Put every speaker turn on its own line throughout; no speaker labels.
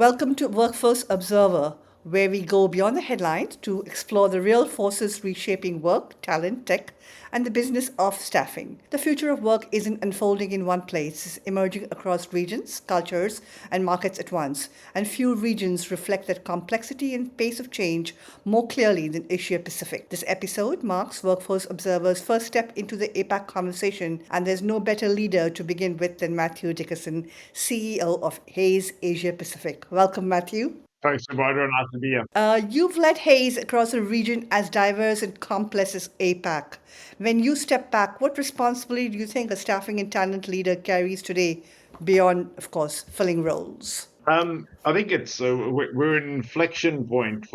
Welcome to Workforce Observer, where we go beyond the headlines to explore the real forces reshaping work, talent, tech, and the business of staffing. The future of work isn't unfolding in one place, it's emerging across regions, cultures, and markets at once. And few regions reflect that complexity and pace of change more clearly than Asia Pacific. This episode marks Workforce Observer's first step into the APAC conversation, and there's no better leader to begin with than Matthew Dickason, CEO of Hays Asia Pacific. Welcome, Matthew.
Thanks, Subhadra. Nice to be here.
You've led Hays across a region as diverse and complex as APAC. When you step back, what responsibility do you think a staffing and talent leader carries today beyond, of course, filling roles?
I think we're an inflection point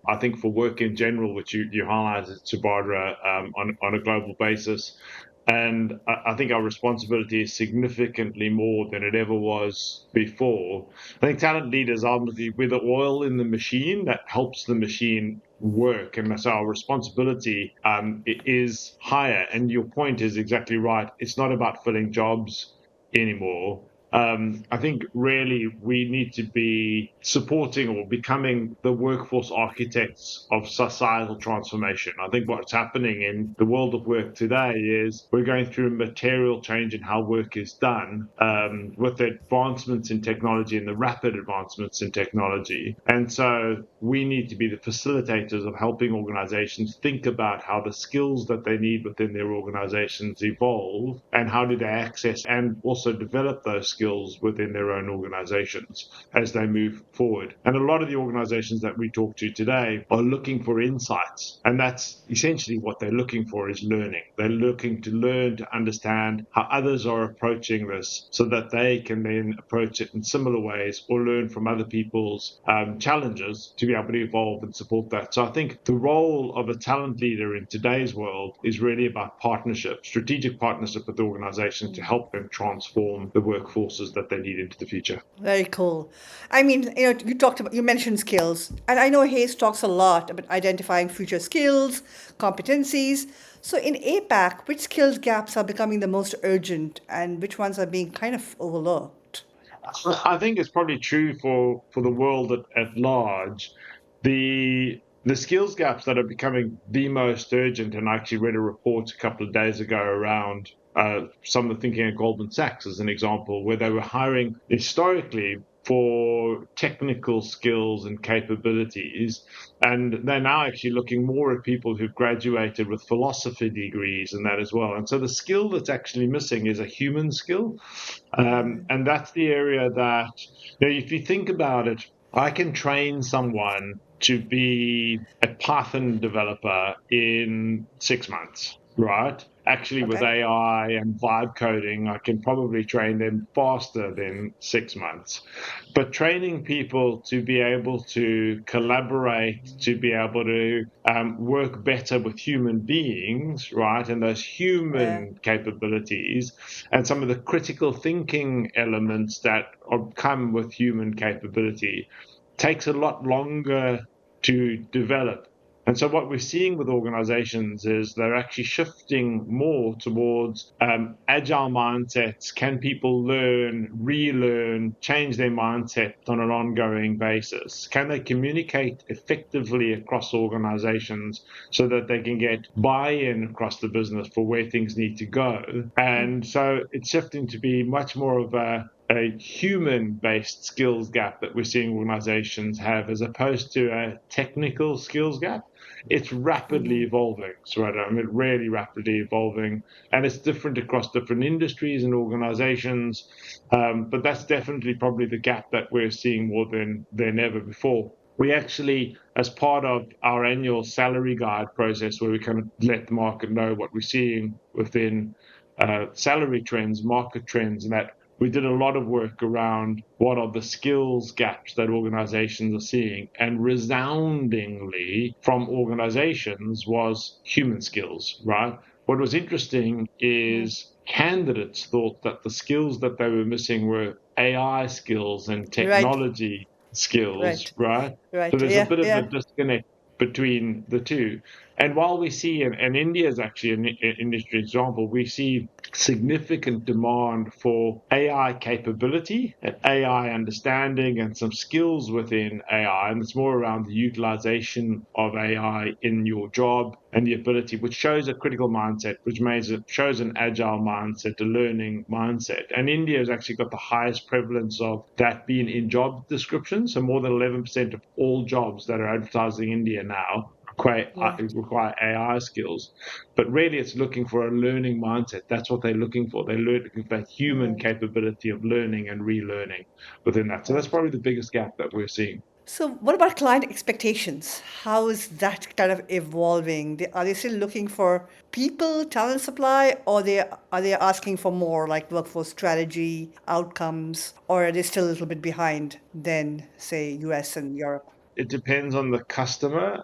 I think for work in general, which you highlighted, Subhadra, on a global basis. And I think our responsibility is significantly more than it ever was before. I think talent leaders are with the oil in the machine that helps the machine work, and so our responsibility is higher. And your point is exactly right. It's not about filling jobs anymore. I think really we need to be supporting or becoming the workforce architects of societal transformation. I think what's happening in the world of work today is we're going through a material change in how work is done, with the advancements in technology and the rapid advancements in technology. And so we need to be the facilitators of helping organizations think about how the skills that they need within their organizations evolve, and how do they access and also develop those skills within their own organizations as they move forward. And a lot of the organizations that we talk to today are looking for insights, and that's essentially what they're looking for, is learning. They're looking to learn, to understand how others are approaching this so that they can then approach it in similar ways, or learn from other people's challenges to be able to evolve and support that. So I think the role of a talent leader in today's world is really about partnership, strategic partnership with organizations to help them transform the workforces that they need into the future.
Very cool. I mean, you mentioned skills, and I know Hayes talks a lot about identifying future skills, competencies. So in APAC, which skills gaps are becoming the most urgent, and which ones are being kind of overlooked?
I think it's probably true for the world at large. The skills gaps that are becoming the most urgent, and I actually read a report a couple of days ago around some of the thinking at Goldman Sachs as an example, where they were hiring historically for technical skills and capabilities. And they're now actually looking more at people who've graduated with philosophy degrees and that as well. And so the skill that's actually missing is a human skill. And that's the area that, if you think about it, I can train someone to be a Python developer in 6 months, right? Actually, with
Okay.
AI and vibe coding, I can probably train them faster than 6 months. But training people to be able to collaborate, to be able to work better with human beings, right? And those
Yeah.
human capabilities and some of the critical thinking elements that come with human capability takes a lot longer to develop. And so what we're seeing with organizations is they're actually shifting more towards agile mindsets. Can people learn, relearn, change their mindset on an ongoing basis? Can they communicate effectively across organizations so that they can get buy-in across the business for where things need to go? And so it's shifting to be much more of a human-based skills gap that we're seeing organizations have, as opposed to a technical skills gap. It's rapidly evolving, so I mean, really rapidly evolving, and it's different across different industries and organizations. But that's definitely probably the gap that we're seeing more than ever before. We actually, as part of our annual salary guide process, where we kind of let the market know what we're seeing within salary trends, market trends, and that, we did a lot of work around what are the skills gaps that organizations are seeing. And resoundingly from organizations was human skills, right? What was interesting is candidates thought that the skills that they were missing were AI skills and
Right.
technology skills,
Right.
right? So
Right.
there's a
Yeah.
bit of a
Yeah.
disconnect between the two. And while we see, and India is actually an industry example, we see significant demand for AI capability and AI understanding and some skills within AI. And it's more around the utilization of AI in your job and the ability, which shows a critical mindset, which shows an agile mindset, a learning mindset. And India has actually got the highest prevalence of that being in job descriptions. So more than 11% of all jobs that are advertised in India now
Right.
require AI skills, but really it's looking for a learning mindset. That's what they're looking for. They're looking for that human
Right.
capability of learning and relearning within that. So that's
Right.
probably the biggest gap that we're seeing.
So, what about client expectations? How is that kind of evolving? Are they still looking for people, talent supply, or are they asking for more like workforce strategy, outcomes, or are they still a little bit behind than, say, US and Europe?
It depends on the customer.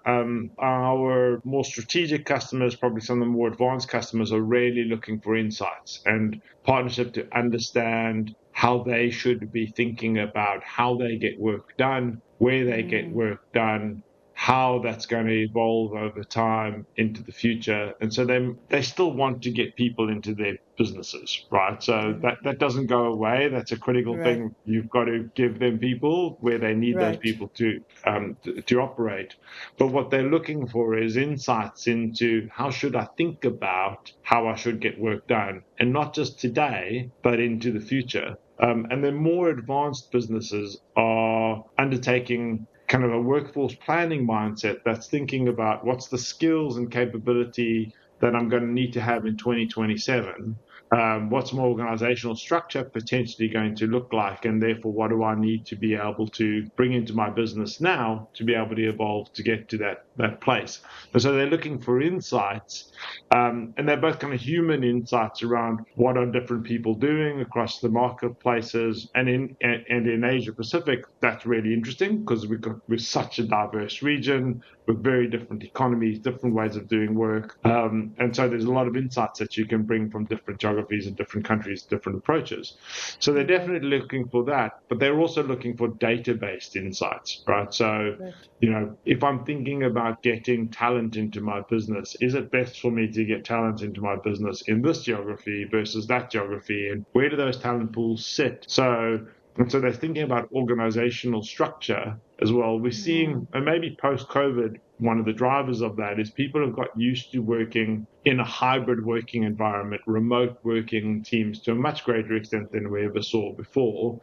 Our more strategic customers, probably some of the more advanced customers, are really looking for insights and partnership to understand how they should be thinking about how they get work done, where they get work done, how that's going to evolve over time into the future. And so they still want to get people into their businesses, right? So that doesn't go away. That's a critical
Right.
thing. You've got to give them people where they need those
Right.
people to operate. But what they're looking for is insights into how should I think about how I should get work done, and not just today, but into the future. And then more advanced businesses are undertaking kind of a workforce planning mindset that's thinking about what's the skills and capability that I'm going to need to have in 2027. What's my organizational structure potentially going to look like? And therefore, what do I need to be able to bring into my business now to be able to evolve to get to that place? And so they're looking for insights, and they're both kind of human insights around what are different people doing across the marketplaces. And in Asia Pacific, that's really interesting because we're such a diverse region with very different economies, different ways of doing work. And so there's a lot of insights that you can bring from different geographies and different countries, different approaches. So they're
Right.
definitely looking for that, but they're also looking for data-based insights, right? So,
Right.
if I'm thinking about getting talent into my business, is it best for me to get talent into my business in this geography versus that geography? And where do those talent pools sit? And so they're thinking about organizational structure as well. We're seeing, and maybe post COVID, one of the drivers of that is people have got used to working in a hybrid working environment, remote working teams to a much greater extent than we ever saw before.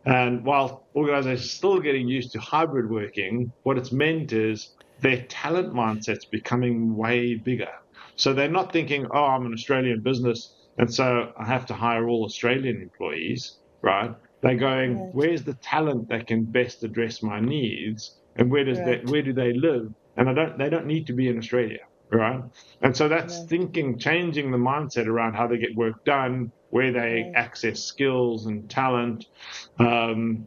And while organizations are still getting used to hybrid working, what it's meant is their talent mindset's becoming way bigger. So they're not thinking, oh, I'm an Australian business, and so I have to hire all Australian employees, right? They're going,
Right.
where's the talent that can best address my needs, and
Right.
where do they live? And they don't need to be in Australia, right? And so that's
Right.
thinking, changing the mindset around how they get work done, where they
Right.
access skills and talent.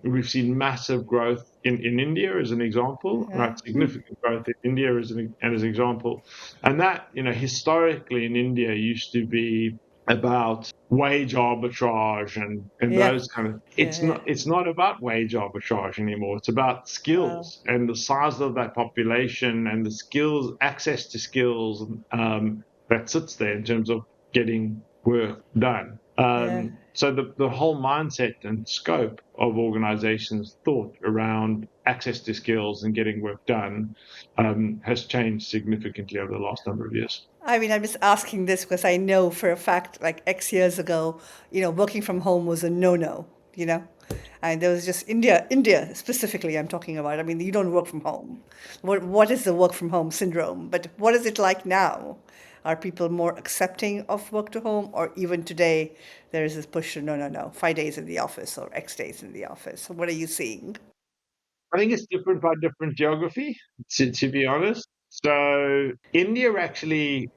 We've seen massive growth in India as an example, right?
Yeah.
Significant growth in India as an example. And that, historically in India used to be about wage arbitrage and
Yeah.
those kind of
Yeah. Yeah.
it's not about wage arbitrage anymore. It's about
Wow.
skills and the size of that population and the skills, access to skills, that sits there in terms of getting work done.
Yeah.
So the whole mindset and scope of organizations' thought around access to skills and getting work done has changed significantly over the last number of years.
I mean, I'm just asking this because I know for a fact, like X years ago, working from home was a no-no, you know? And there was just India specifically I'm talking about. I mean, you don't work from home. What is the work from home syndrome? But what is it like now? Are people more accepting of work to home, or even today there is this push to no, no, no, 5 days in the office or X days in the office? So what are you seeing?
I think it's different by different geography, to be honest. So India actually,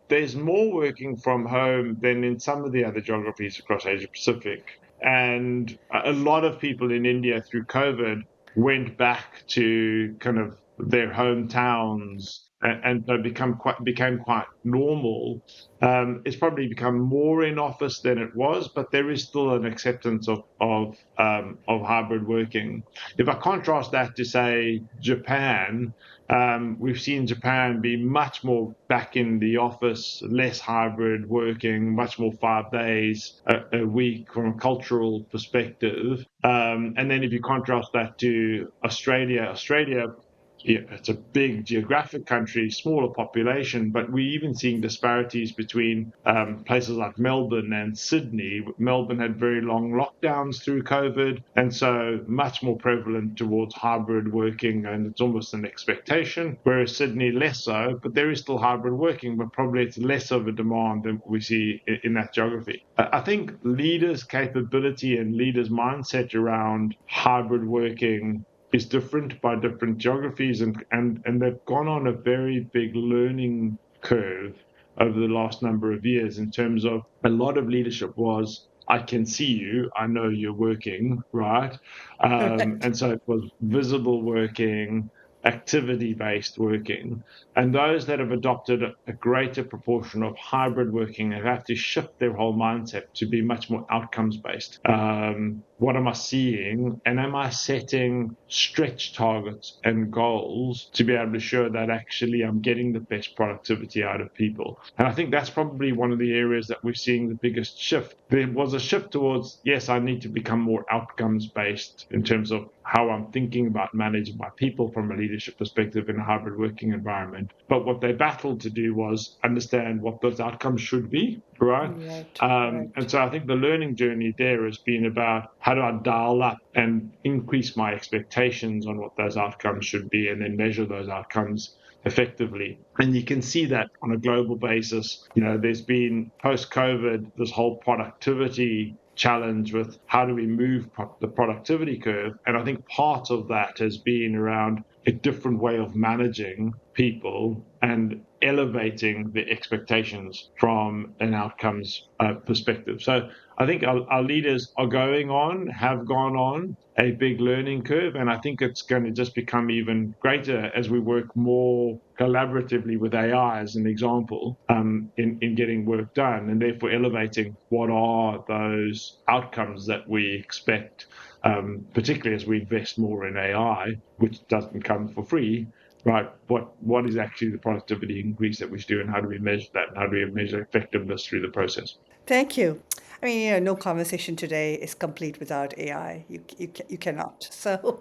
there's more working from home than in some of the other geographies across Asia Pacific. And a lot of people in India through COVID went back to kind of their hometowns and so became quite normal. It's probably become more in office than it was, but there is still an acceptance of hybrid working. If I contrast that to say Japan, we've seen Japan be much more back in the office, less hybrid working, much more 5 days a week from a cultural perspective. And then if you contrast that to Australia, yeah, it's a big geographic country, smaller population, but we're even seeing disparities between places like Melbourne and Sydney. Melbourne had very long lockdowns through COVID, and so much more prevalent towards hybrid working, and it's almost an expectation, whereas Sydney less so, but there is still hybrid working, but probably it's less of a demand than we see in that geography. I think leaders' capability and leaders' mindset around hybrid working is different by different geographies, and they've gone on a very big learning curve over the last number of years in terms of a lot of leadership was I can see you, I know you're working, right?
Correct.
And so it was visible working, activity based working. And those that have adopted a greater proportion of hybrid working have had to shift their whole mindset to be much more outcomes based. What am I seeing? And am I setting stretch targets and goals to be able to show that actually I'm getting the best productivity out of people? And I think that's probably one of the areas that we're seeing the biggest shift. There was a shift towards, yes, I need to become more outcomes based in terms of how I'm thinking about managing my people from a leadership perspective in a hybrid working environment. But what they battled to do was understand what those outcomes should be, right?
Right.
And
Right.
so I think the learning journey there has been about how do I dial up and increase my expectations on what those outcomes should be and then measure those outcomes effectively. And you can see that on a global basis. There's been post-COVID this whole productivity challenge with how do we move the productivity curve. And I think part of that has been around a different way of managing people and elevating the expectations from an outcomes perspective. So I think our leaders have gone on a big learning curve, and I think it's going to just become even greater as we work more collaboratively with AI, as an example, in getting work done, and therefore elevating what are those outcomes that we expect, particularly as we invest more in AI, which doesn't come for free. Right, what is actually the productivity increase that we should do, and how do we measure that, and how do we measure effectiveness through the process?
Thank you. I mean, no conversation today is complete without AI. You cannot. So,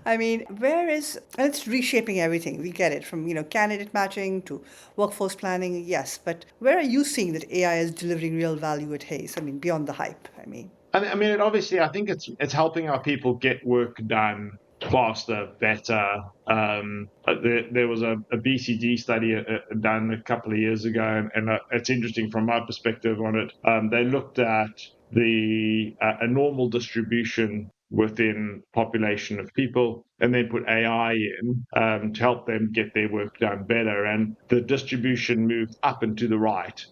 I mean, and it's reshaping everything. We get it from, candidate matching to workforce planning, yes. But where are you seeing that AI is delivering real value at Hays? I mean, beyond the hype, I mean.
I mean, obviously, I think it's helping our people get work done faster, better. There was a BCG study done a couple of years ago, and it's interesting from my perspective on it. They looked at the a normal distribution within population of people, and then put AI in to help them get their work done better. And the distribution moved up and to the right,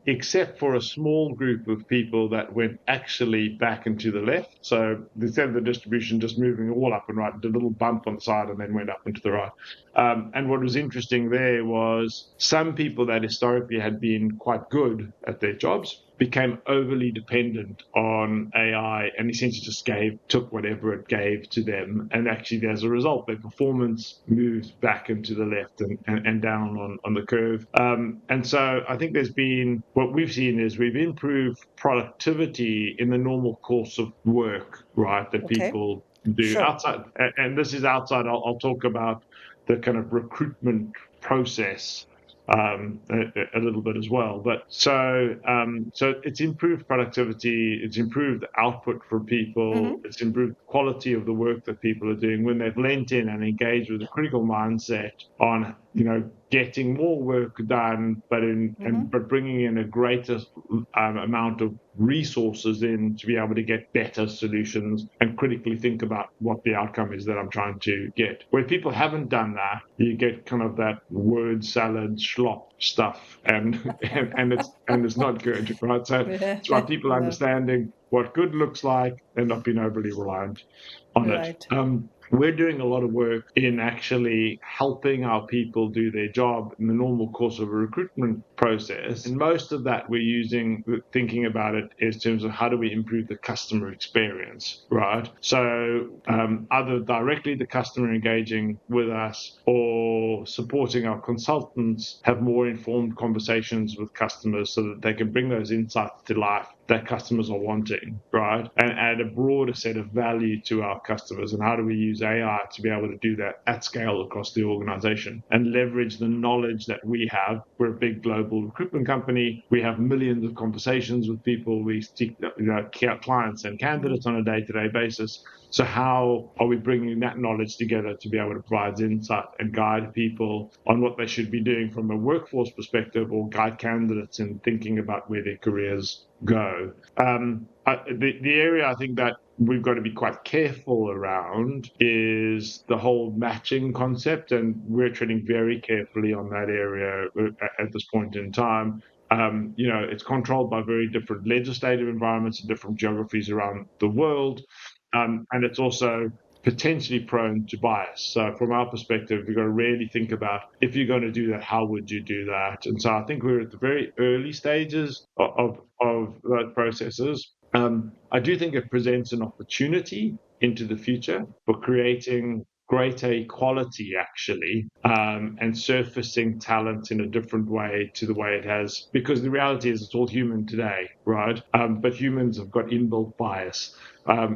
except for a small group of people that went actually back and to the left. So instead of the distribution just moving all up and right, it did a little bump on the side and then went up and to the right. And what was interesting there was some people that historically had been quite good at their jobs became overly dependent on AI and essentially just took whatever it gave to them. And actually, as a result, their performance moved back into the left and down on the curve. And so I think what we've seen is we've improved productivity in the normal course of work, right, that
Okay.
people do
Sure.
outside. And this is outside. I'll talk about the kind of recruitment process a little bit as well. But so it's improved productivity, it's improved output for people,
Mm-hmm.
it's improved quality of the work that people are doing when they've lent in and engaged with a critical mindset on getting more work done, but bringing in a greater amount of resources in to be able to get better solutions and critically think about what the outcome is that I'm trying to get. Where people haven't done that, you get kind of that word salad schlop stuff, and it's not good, right? So it's about people
No.
understanding what good looks like and not being overly reliant on it.
Right.
we're doing a lot of work in actually helping our people do their job in the normal course of a recruitment process. And most of that we're thinking about it in terms of how do we improve the customer experience, right? So either directly the customer engaging with us or supporting our consultants have more informed conversations with customers so that they can bring those insights to life that customers are wanting, right? And add a broader set of value to our customers. And how do we use AI to be able to do that at scale across the organization and leverage the knowledge that we have? We're a big global recruitment company. We have millions of conversations with people. We speak, clients and candidates on a day-to-day basis. So how are we bringing that knowledge together to be able to provide insight and guide people on what they should be doing from a workforce perspective, or guide candidates in thinking about where their careers go? The area I think that we've got to be quite careful around is the whole matching concept, and we're treading very carefully on that area at this point in time. It's controlled by very different legislative environments in different geographies around the world. And it's also potentially prone to bias. So from our perspective, we've got to really think about, if you're going to do that, how would you do that? And so I think we're at the very early stages of those processes. I do think it presents an opportunity into the future for creating greater equality, actually, and surfacing talent in a different way to the way it has, because the reality is it's all human today, right? But humans have got inbuilt bias.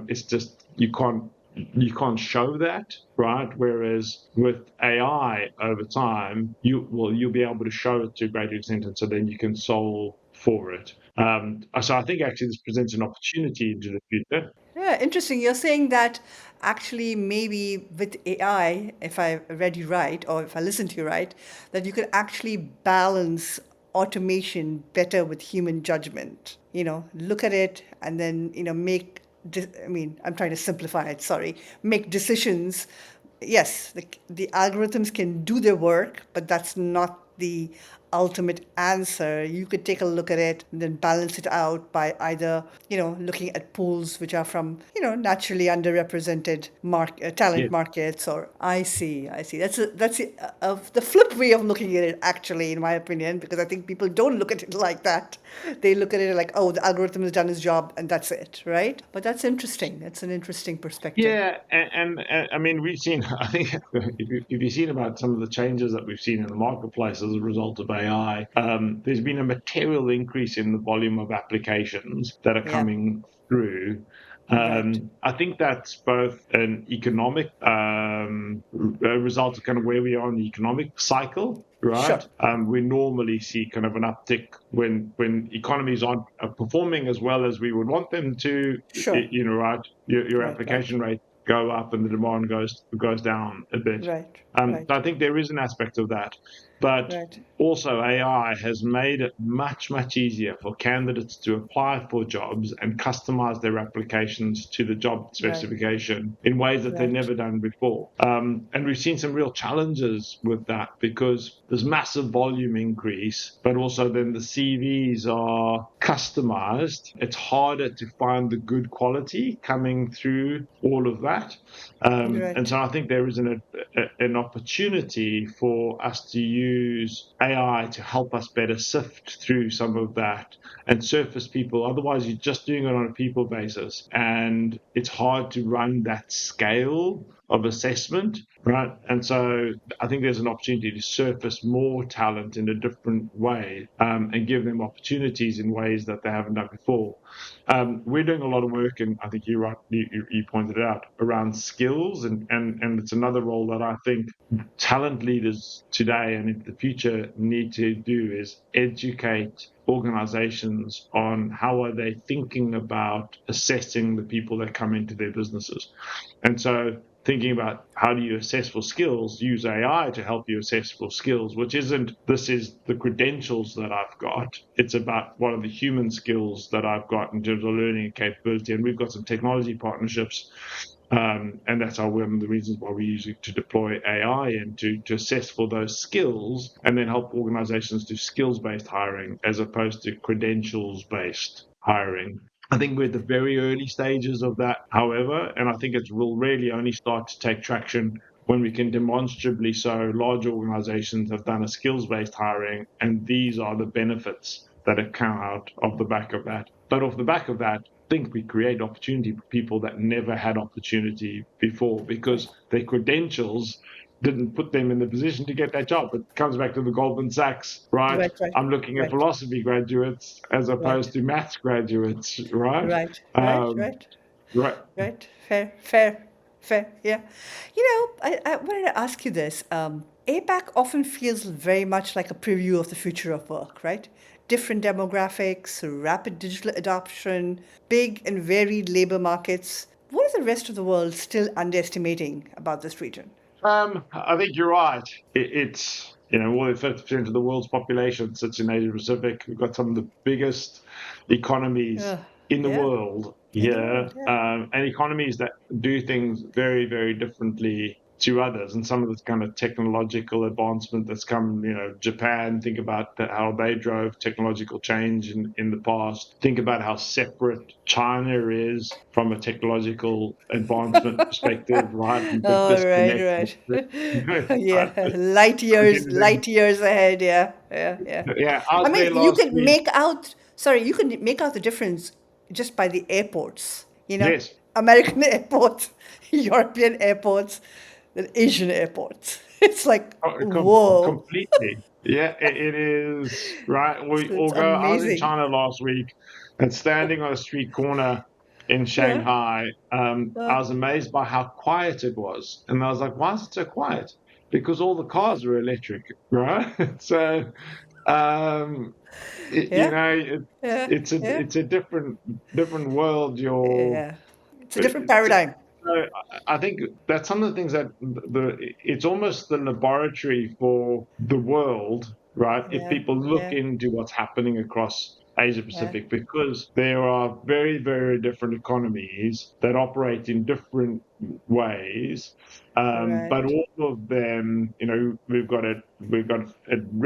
It's just you can't show that, right? Whereas with AI over time, you'll be able to show it to a greater extent, and so then you can solve for it. So I think actually this presents an opportunity into the future.
Yeah, interesting. You're saying that actually maybe with AI, if I read you right, or if I listened to you right, that you could actually balance automation better with human judgment. Look at it and then, I mean, I'm trying to simplify it, sorry, make decisions. Yes, the algorithms can do their work, but that's not the ultimate answer. You could take a look at it and then balance it out by either, looking at pools which are from, naturally underrepresented
Yeah.
talent markets. Or I see. The flip way of looking at it, actually, in my opinion, because I think people don't look at it like that. They look at it like, oh, the algorithm has done its job and that's it, right? But that's interesting. That's an interesting perspective.
Yeah, and I mean, we've seen, I think, if you've seen about some of the changes that we've seen in the marketplace as a result of AI, there's been a material increase in the volume of applications that are
Yeah,
coming through.
right.
I think that's both an economic a result of kind of where we are in the economic cycle,
Sure.
right? We normally see kind of an uptick when economies aren't performing as well as we would want them to,
Sure.
right? Your
Right, right,
application rate go up and the demand goes down a bit.
right,
So
right,
I think there is an aspect of that, but
right,
also AI has made it much easier for candidates to apply for jobs and customize their applications to the job
right,
specification in ways that they've
right,
never done before. And we've seen some real challenges with that because there's massive volume increase, but also then the CVs are customized. It's harder to find the good quality coming through all of that. And
right,
so I think there is an opportunity for us to use AI to help us better sift through some of that and surface people. Otherwise, you're just doing it on a people basis, and it's hard to run that scale of assessment, right? And so I think there's an opportunity to surface more talent in a different way, and give them opportunities in ways that they haven't done before. We're doing a lot of work, and I think you're right, you pointed it out, around skills, and it's another role that I think talent leaders today and in the future need to do, is educate organizations on how are they thinking about assessing the people that come into their businesses. And so thinking about how do you assess for skills, use AI to help you assess for skills, which isn't, this is the credentials that I've got. It's about what are the human skills that I've got in terms of learning and capability. And we've got some technology partnerships. And that's one of the reasons why we use it to deploy AI and to assess for those skills and then help organizations do skills-based hiring as opposed to credentials-based hiring. I think we're at the very early stages of that, however, and I think it will really only start to take traction when we can demonstrably show large organizations have done a skills-based hiring, and these are the benefits that have come out of the back of that. But off the back of that, I think we create opportunity for people that never had opportunity before
Right.
because their credentials didn't put them in the position to get that job. It comes back to the Goldman Sachs, right?
Right. Right.
I'm looking at
Right.
philosophy graduates as
Right.
opposed to maths graduates, right?
Right. Right.
Um,
Right.
right.
Right. Fair. Fair. Fair. Yeah. I wanted to ask you this. APAC often feels very much like a preview of the future of work, right? Different demographics, rapid digital adoption, big and varied labor markets. What is the rest of the world still underestimating about this region?
I think you're right. It's more than 50% of the world's population sits in Asia Pacific. We've got some of the biggest economies
Uh,
in the
yeah,
world
in the
here,
world, yeah.
and economies that do things very, very differently to others. And some of this kind of technological advancement that's come, Japan, think about how they drove technological change in the past. Think about how separate China is from a technological advancement perspective, right? And the
Oh, right,
disconnect.
right.
Right?
Yeah, light years ahead. Yeah, yeah, yeah.
Yeah, I
I
was there
mean, you
last
can
week.
make out, sorry, you can make out the difference just by the airports,
Yes,
American airports, European airports, and Asian airports. It's like, whoa,
completely. Yeah, it is right. We
it's
all go. I was in
amazing.
China last week and standing on a street corner in
Yeah.
Shanghai.
Uh,
I was amazed by how quiet it was, and I was like, "Why is it so quiet?" Because all the cars were electric, right? So, um,
yeah, yeah, yeah,
it's a different world.
yeah. It's a
Uh,
different paradigm.
So I think that's some of the things that it's almost the laboratory for the world, right? If
Yeah,
people look
yeah,
into what's happening across Asia
yeah.
Pacific, because there are very, very different economies that operate in different ways, but
Right.
all of them, we've got a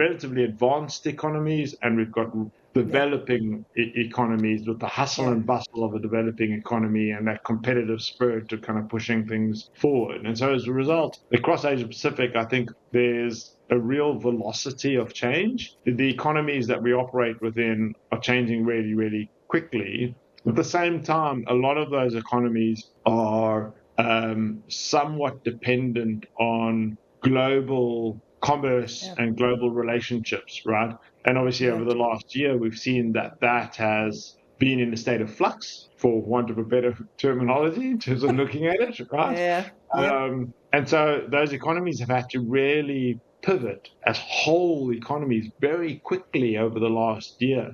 relatively advanced economies, and we've got
Yeah,
developing economies with the hustle
yeah,
and bustle of a developing economy and that competitive spirit of kind of pushing things forward. And so as a result,
right.
across Asia Pacific, I think there's a real velocity of change. The economies that we operate within are changing really, really quickly. At the same time, a lot of those economies are somewhat dependent on global commerce
Yeah,
and global relationships, right? And obviously, over the
right.
last year, we've seen that has been in a state of flux, for want of a better terminology, in terms of looking at it, right?
Yeah, yeah,
And so those economies have had to really pivot as whole economies very quickly over the last year,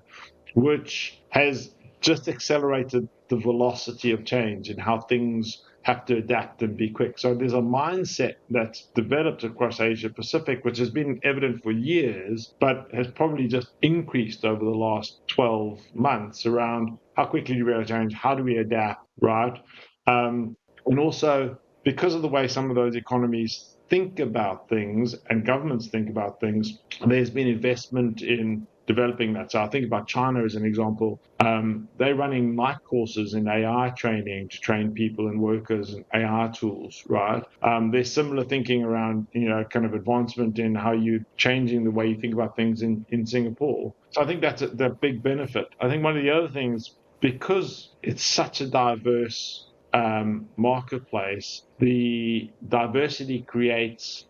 which has just accelerated the velocity of change and how things have to adapt and be quick. So there's a mindset that's developed across Asia Pacific, which has been evident for years, but has probably just increased over the last 12 months around how quickly do we change, how do we adapt, right? And also because of the way some of those economies think about things and governments think about things, there's been investment in developing that. So I think about China as an example. They're running night courses in AI training to train people and workers in AI tools, right? There's similar thinking around, kind of advancement in how you're changing the way you think about things in Singapore. So I think that's the big benefit. I think one of the other things, because it's such a diverse marketplace, the diversity creates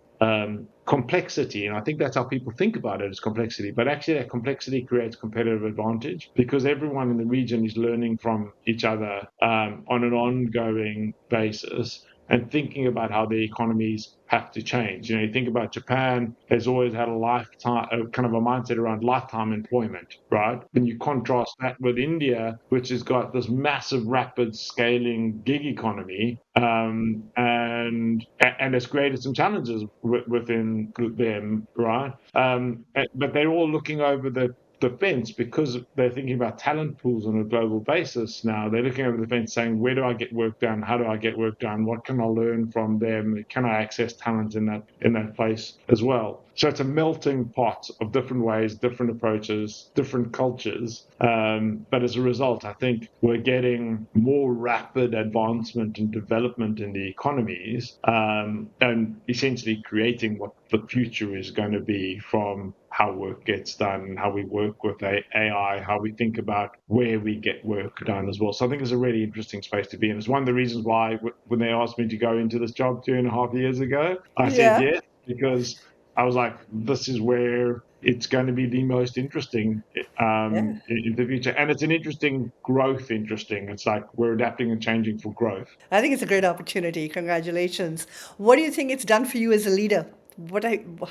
complexity. And I think that's how people think about it as complexity. But actually, that complexity creates competitive advantage because everyone in the region is learning from each other on an ongoing basis and thinking about how the economies have to change. You think about Japan has always had a lifetime, kind of a mindset around lifetime employment, right? And you contrast that with India, which has got this massive, rapid scaling gig economy, and has created some challenges within them, right? But they're all looking over the the fence because they're thinking about talent pools on a global basis now. They're looking over the fence saying, where do I get work done? How do I get work done? What can I learn from them? Can I access talent in that place as well? So it's a melting pot of different ways, different approaches, different cultures. But as a result, I think we're getting more rapid advancement and development in the economies, and essentially creating what the future is going to be from how work gets done, how we work with AI, how we think about where we get work done as well. So I think it's a really interesting space to be in. It's one of the reasons why when they asked me to go into this job 2.5 years ago, I said
Yeah.
yes, because I was like, this is where it's going to be the most interesting
Yeah.
in the future. And it's an interesting growth, interesting. It's like we're adapting and changing for growth.
I think it's a great opportunity. Congratulations. What do you think it's done for you as a leader?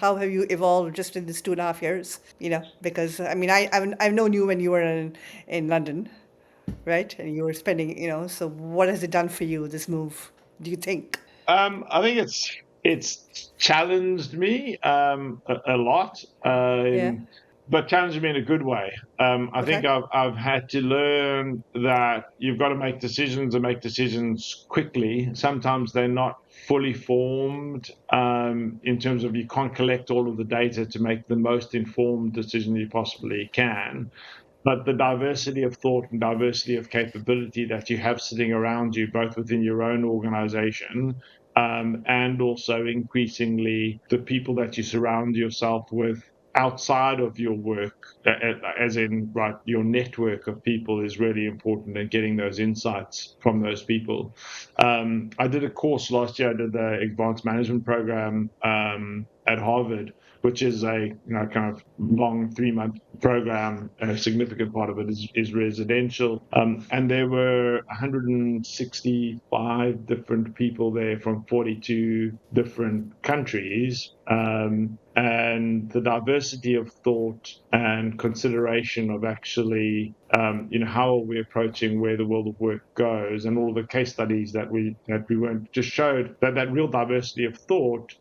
How have you evolved just in this 2.5 years? Because I mean, I've known you when you were in London, right? And you were spending, so what has it done for you, this move, do you think?
I think it's challenged me a lot,
Yeah.
but challenged me in a good way. I think
Okay.
I've had to learn that you've got to make decisions and make decisions quickly. Sometimes they're not fully formed in terms of you can't collect all of the data to make the most informed decision you possibly can. But the diversity of thought and diversity of capability that you have sitting around you, both within your own organization and also increasingly the people that you surround yourself with outside of your work, as in right, your network of people is really important, and getting those insights from those people. I did a course last year. I did the advanced management program at Harvard, which is a kind of long 3-month program. A significant part of it is residential, and there were 165 different people there from 42 different countries. And the diversity of thought and consideration of actually, how are we approaching where the world of work goes, and all the case studies that we went just showed that real diversity of thought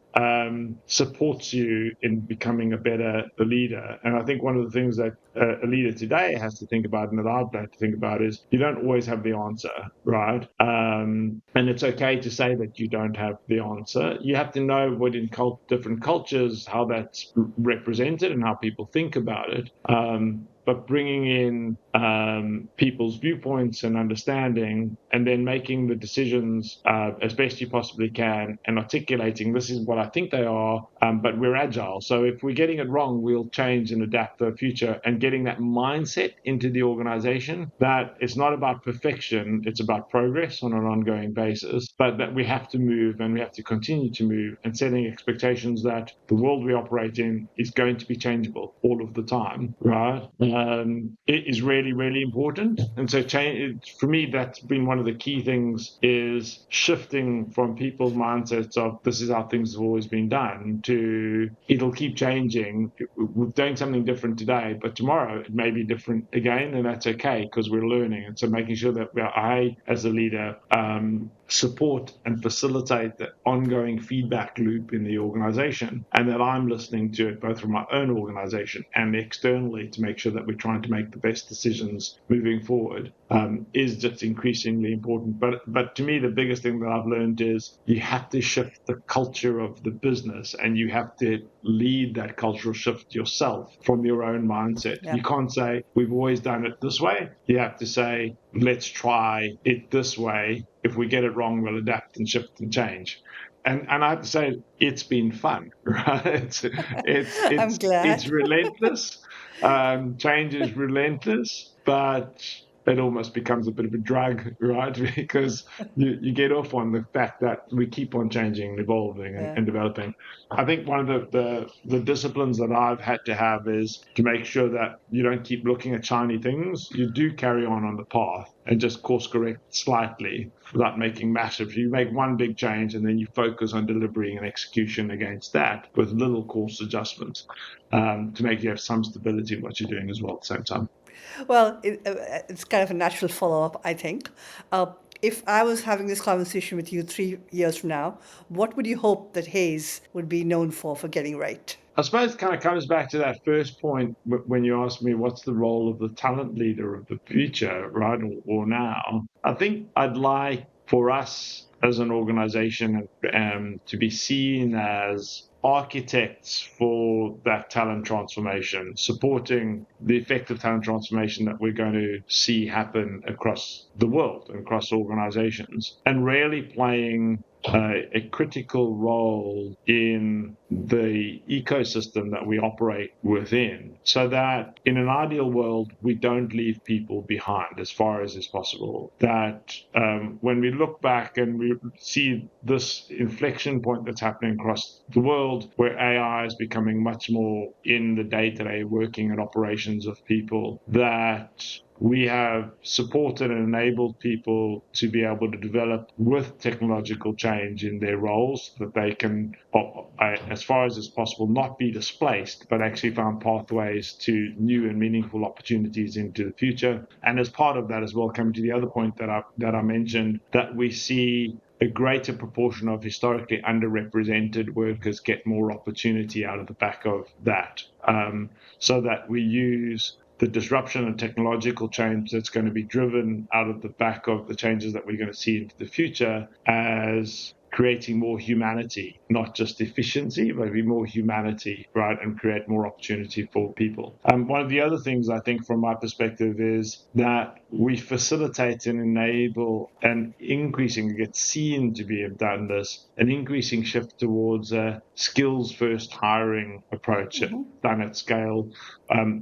supports you in becoming a better leader. And I think one of the things that a leader today has to think about, and that I've had to think about, is you don't always have the answer, right? And it's okay to say that you don't have the answer. You have to know what in different cultures, how that's represented and how people think about it. But bringing in people's viewpoints and understanding, and then making the decisions as best you possibly can, and articulating this is what I think they are, but we're agile. So if we're getting it wrong, we'll change and adapt for the future, and getting that mindset into the organization that it's not about perfection, it's about progress on an ongoing basis, but that we have to move and we have to continue to move, and setting expectations that the world we operate in is going to be changeable all of the time, right? It is really, really important. And so change, for me, that's been one of the key things, is shifting from people's mindsets of this is how things have always been done to it'll keep changing. We're doing something different today, but tomorrow it may be different again, and that's okay because we're learning. And so making sure that I, as a leader, support and facilitate the ongoing feedback loop in the organization, and that I'm listening to it both from my own organization and externally to make sure that we're trying to make the best decisions moving forward, is just increasingly important. But to me, the biggest thing that I've learned is you have to shift the culture of the business, and you have to lead that cultural shift yourself from your own mindset.
Yeah.
You can't say we've always done it this way. You have to say let's try it this way. If we get it wrong, we'll adapt and shift and change. And I have to say, it's been fun, right?
I'm
It's
glad.
relentless. Change is relentless, but it almost becomes a bit of a drug, right? Because you get off on the fact that we keep on changing and evolving
Yeah.
and developing. I think one of the disciplines that I've had to have is to make sure that you don't keep looking at shiny things. You do carry on the path and just course correct slightly without making massive. You make one big change and then you focus on delivery and execution against that with little course adjustments, to make you have some stability in what you're doing as well at the same time.
Well, it's kind of a natural follow-up, I think. Uh, if I was having this conversation with you 3 years from now, what would you hope that Hayes would be known for getting right?
I suppose it kind of comes back to that first point when you asked me what's the role of the talent leader of the future, right, or now. I think I'd like for us as an organization to be seen as architects for that talent transformation, supporting the effective talent transformation that we're going to see happen across the world and across organizations, and really playing a critical role in the ecosystem that we operate within, so that in an ideal world, we don't leave people behind as far as is possible. That when we look back and we see this inflection point that's happening across the world, where AI is becoming much more in the day-to-day working and operations of people, that we have supported and enabled people to be able to develop with technological change in their roles, that they can, as far as is possible, not be displaced, but actually find pathways to new and meaningful opportunities into the future. And as part of that as well, coming to the other point that I mentioned, that we see a greater proportion of historically underrepresented workers get more opportunity out of the back of that, so that we use the disruption and technological change that's going to be driven out of the back of the changes that we're going to see into the future as creating more humanity, not just efficiency, but more humanity, right, and create more opportunity for people. One of the other things I think from my perspective is that we facilitate and enable an increasing, it gets seen to be done this, an increasing shift towards a skills-first hiring approach done at scale.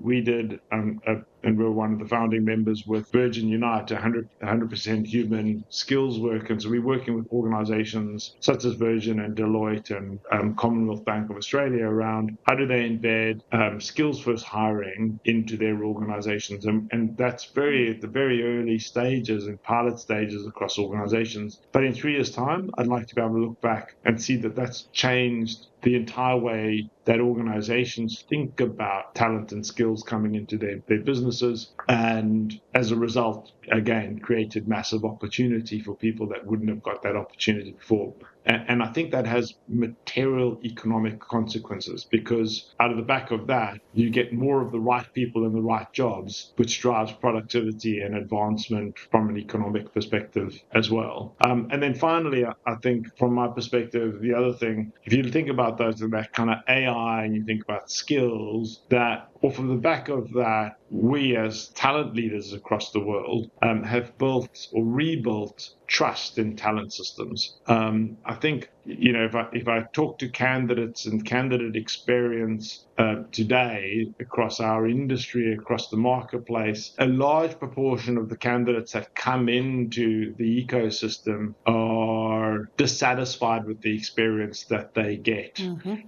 We did, and we're one of the founding members with Virgin Unite, 100% human skills work. And so we're working with organizations such as Virgin and Deloitte and Commonwealth Bank of Australia around how do they embed skills-first hiring into their organizations. And that's at the very early stages and pilot stages across organizations. But in 3 years' time, I'd like to be able to look back and see that that's changed the entire way that organizations think about talent and skills coming into their businesses. And as a result, again, created massive opportunity for people that wouldn't have got that opportunity before. And I think that has material economic consequences, because out of the back of that, you get more of the right people in the right jobs, which drives productivity and advancement from an economic perspective as well. And then finally, I think from my perspective, the other thing, if you think about that kind of AI and you think about skills, that off of the back of that, we as talent leaders across the world have built or rebuilt trust in talent systems. I think, if I talk to candidates and candidate experience today across our industry, across the marketplace, a large proportion of the candidates that come into the ecosystem are dissatisfied with the experience that they get,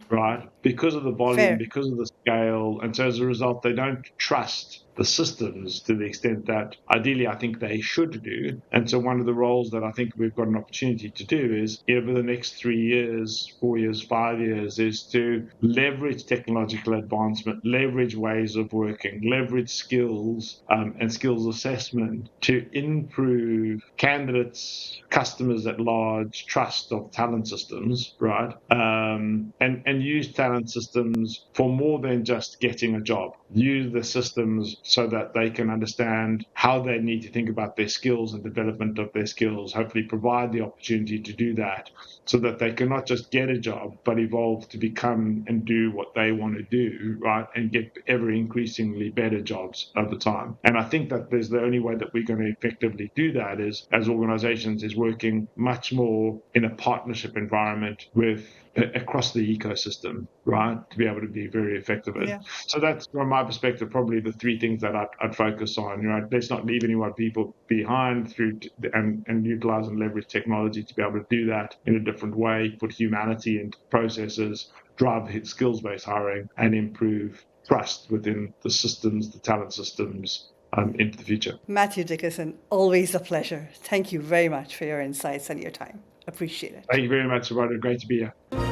right? Because of the volume, because of the scale. And so as a result, they don't trust the systems to the extent that ideally I think they should do. And so one of the roles that I think we've got an opportunity to do is over the next 3 years, 4 years, 5 years, is to leverage technological advancement, leverage ways of working, leverage skills and skills assessment to improve candidates, customers at large, trust of talent systems, right? And use talent systems for more than just getting a job. Use the systems so that they can understand how they need to think about their skills and development of their skills, hopefully provide the opportunity to do that so that they can not just get a job, but evolve to become and do what they want to do, right? And get ever increasingly better jobs over time. And I think that there's the only way that we're going to effectively do that is as organizations is working much more in a partnership environment with across the ecosystem, right, to be able to be very effective at. So that's, from my perspective, probably the three things that I'd focus on. Let's not leave anyone people behind and utilize and leverage technology to be able to do that in a different way, put humanity into processes, drive skills-based hiring, and improve trust within the systems, the talent systems, into the future.
Matthew Dickason, always a pleasure. Thank you very much for your insights and your time. Appreciate it.
Thank you very much, Roberta. Great to be here.